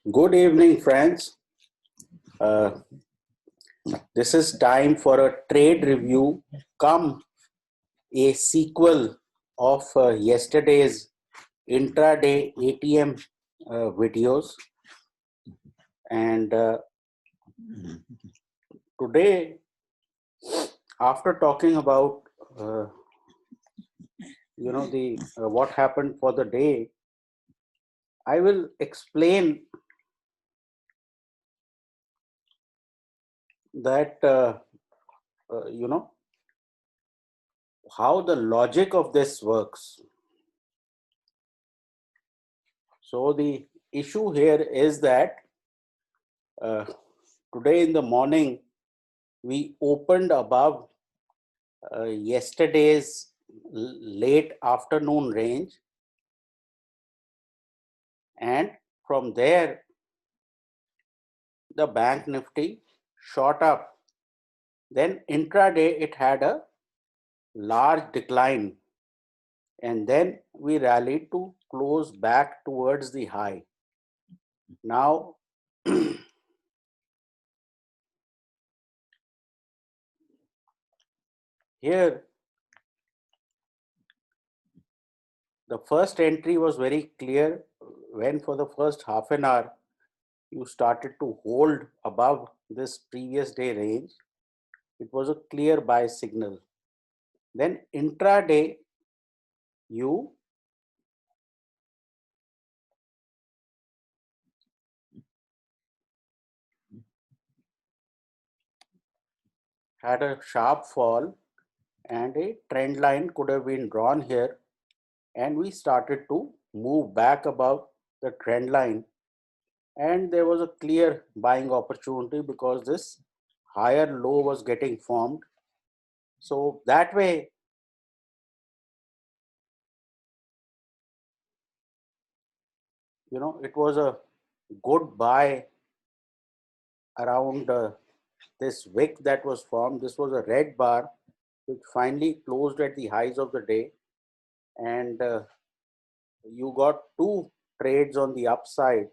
Good evening, friends. Uh, this is time for a trade review, come a sequel of yesterday's intraday ATM videos. And today, after talking about the what happened for the day, I will explain that how the logic of this works. So the issue here is that uh, today in the morning we opened above yesterday's late afternoon range, and from there the bank nifty shot up. Then intraday it had a large decline, and then we rallied to close back towards the high. Now here the first entry was very clear when for the first half an hour you started to hold above this previous day range. It was a clear buy signal. Then intraday you had a sharp fall, and a trend line could have been drawn here, and we started to move back above the trend line, and there was a clear buying opportunity because this higher low was getting formed. So that way it was a good buy around this wick that was formed. This was a red bar which finally closed at the highs of the day, and you got two trades on the upside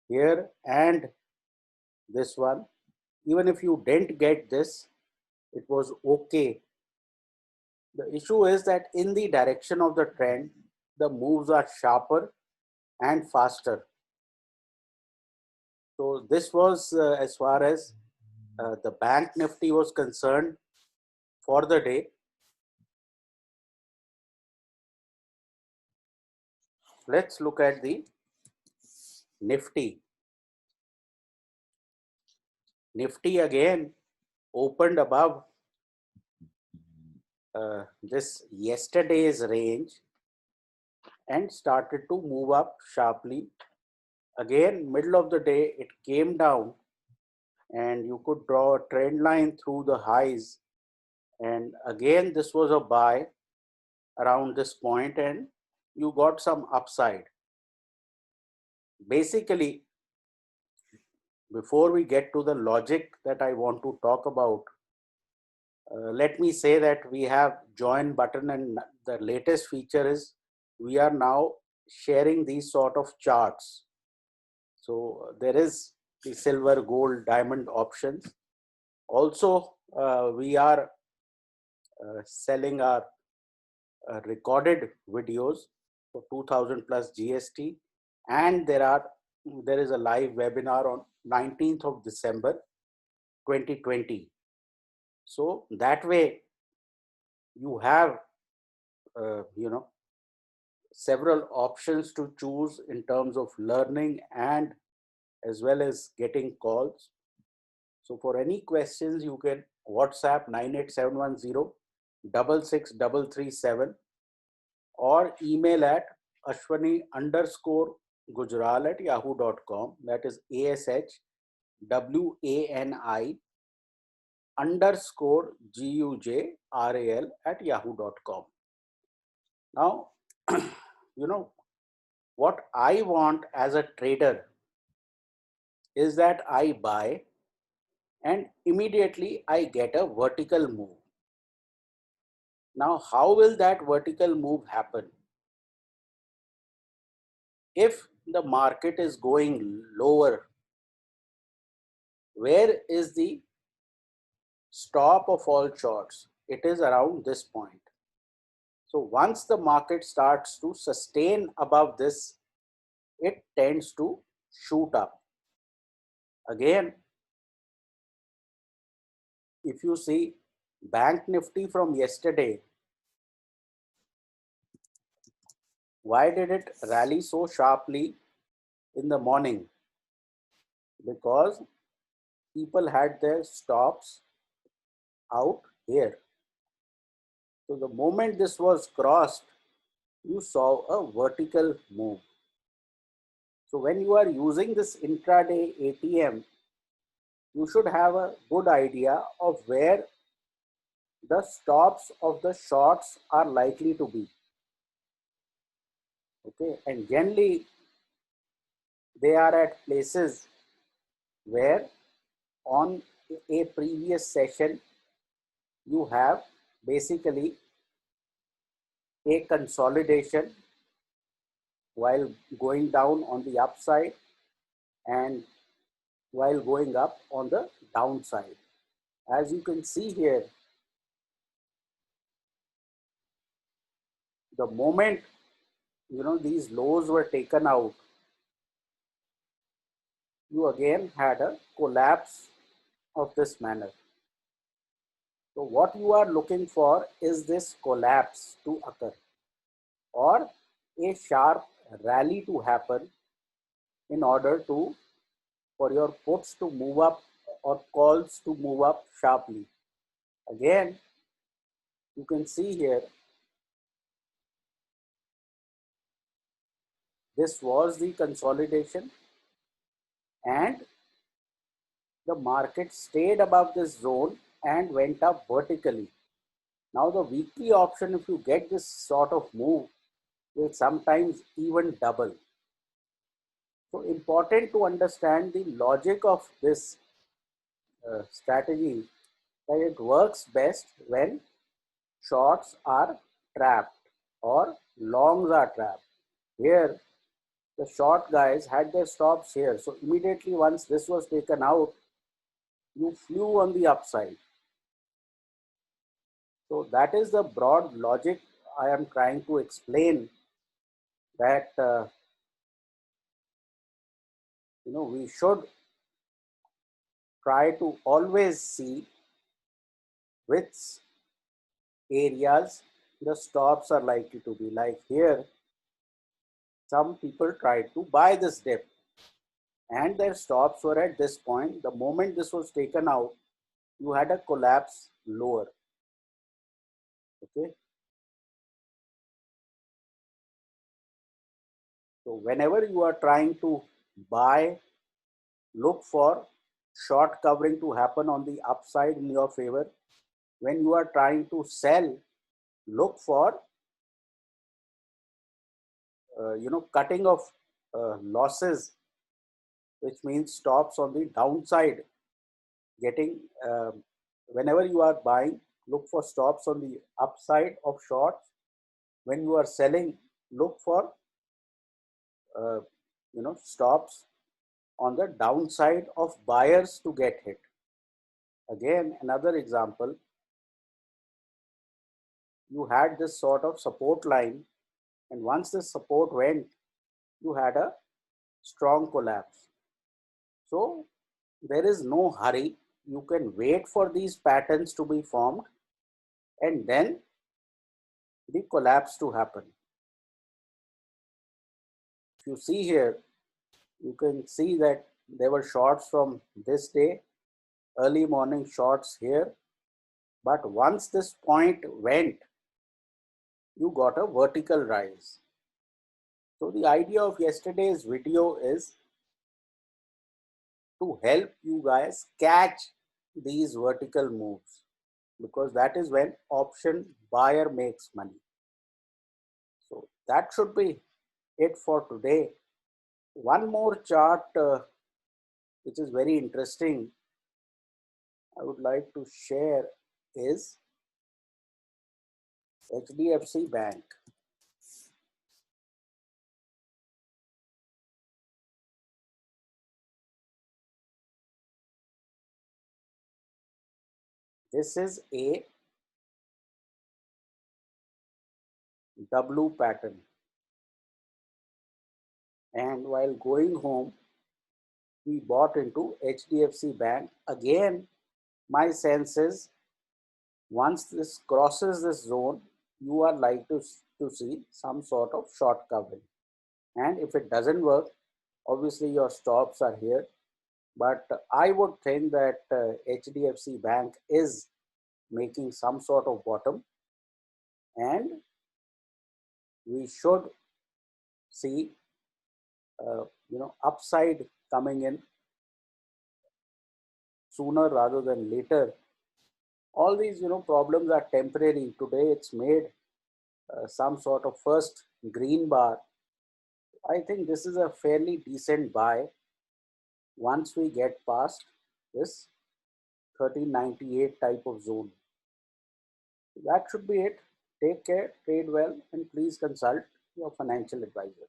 here and this one. Even if you didn't get this, it was okay. The issue is that in the direction of the trend, the moves are sharper and faster. So this was as far as the bank nifty was concerned for the day. Let's look at the nifty. Nifty again opened above this yesterday's range and started to move up sharply. Again, middle of the day, it came down, and you could draw a trend line through the highs. And again, this was a buy around this point, and you got some upside. Basically, before we get to the logic that I want to talk about, let me say that we have join button, and the latest feature is we are now sharing these sort of charts. So there is the silver, gold, diamond options. Also, we are selling our recorded videos for 2000 plus GST, and there is a live webinar on 19th of December 2020. So that way you have several options to choose in terms of learning and as well as getting calls. So for any questions, you can WhatsApp 98710 66337 or email at ashwani_gujral@yahoo.com. That is ASHWANI_GUJRAL@yahoo.com. Now, what I want as a trader is that I buy and immediately I get a vertical move. Now, how will that vertical move happen? If the market is going lower, where is the stop of all shorts? It is around this point. So once the market starts to sustain above this, it tends to shoot up. Again, if you see Bank Nifty from yesterday, why did it rally so sharply in the morning? Because people had their stops out here. So the moment this was crossed, you saw a vertical move. So when you are using this intraday ATM, you should have a good idea of where the stops of the shorts are likely to be. Okay, and generally they are at places where on a previous session you have basically a consolidation while going down on the upside and while going up on the downside. As you can see here, the moment these lows were taken out, you again had a collapse of this manner. So what you are looking for is this collapse to occur or a sharp rally to happen in order to for your puts to move up or calls to move up sharply. Again, you can see here, this was the consolidation and the market stayed above this zone and went up vertically. Now the weekly option, if you get this sort of move, will sometimes even double. So important to understand the logic of this strategy, that it works best when shorts are trapped or longs are trapped. Here, the short guys had their stops here. So immediately once this was taken out, you flew on the upside. So that is the broad logic I am trying to explain, that we should try to always see which areas the stops are likely to be. Like here, some people tried to buy this dip and their stops were at this point. The moment this was taken out, you had a collapse lower. Okay. So whenever you are trying to buy, look for short covering to happen on the upside in your favor. When you are trying to sell, look for cutting of losses, which means stops on the downside. Getting whenever you are buying, look for stops on the upside of shorts. When you are selling, look for stops on the downside of buyers to get hit. Again, another example, you had this sort of support line, and once this support went, you had a strong collapse. So there is no hurry. You can wait for these patterns to be formed and then the collapse to happen. If you see here, you can see that there were shorts from this day, early morning shorts here. But once this point went, you got a vertical rise. So the idea of yesterday's video is to help you guys catch these vertical moves, because that is when option buyer makes money. So that should be it for today. One more chart which is very interesting I would like to share is HDFC Bank. This is a W pattern. And while going home, we bought into HDFC Bank. Again, my sense is once this crosses this zone, you are likely to see some sort of short covering. And if it doesn't work, obviously your stops are here. But I would think that HDFC Bank is making some sort of bottom, and we should see upside coming in sooner rather than later. All these problems are temporary. Today it's made some sort of first green bar. I think this is a fairly decent buy once we get past this 1398 type of zone. That should be it. Take care, trade well, and please consult your financial advisor.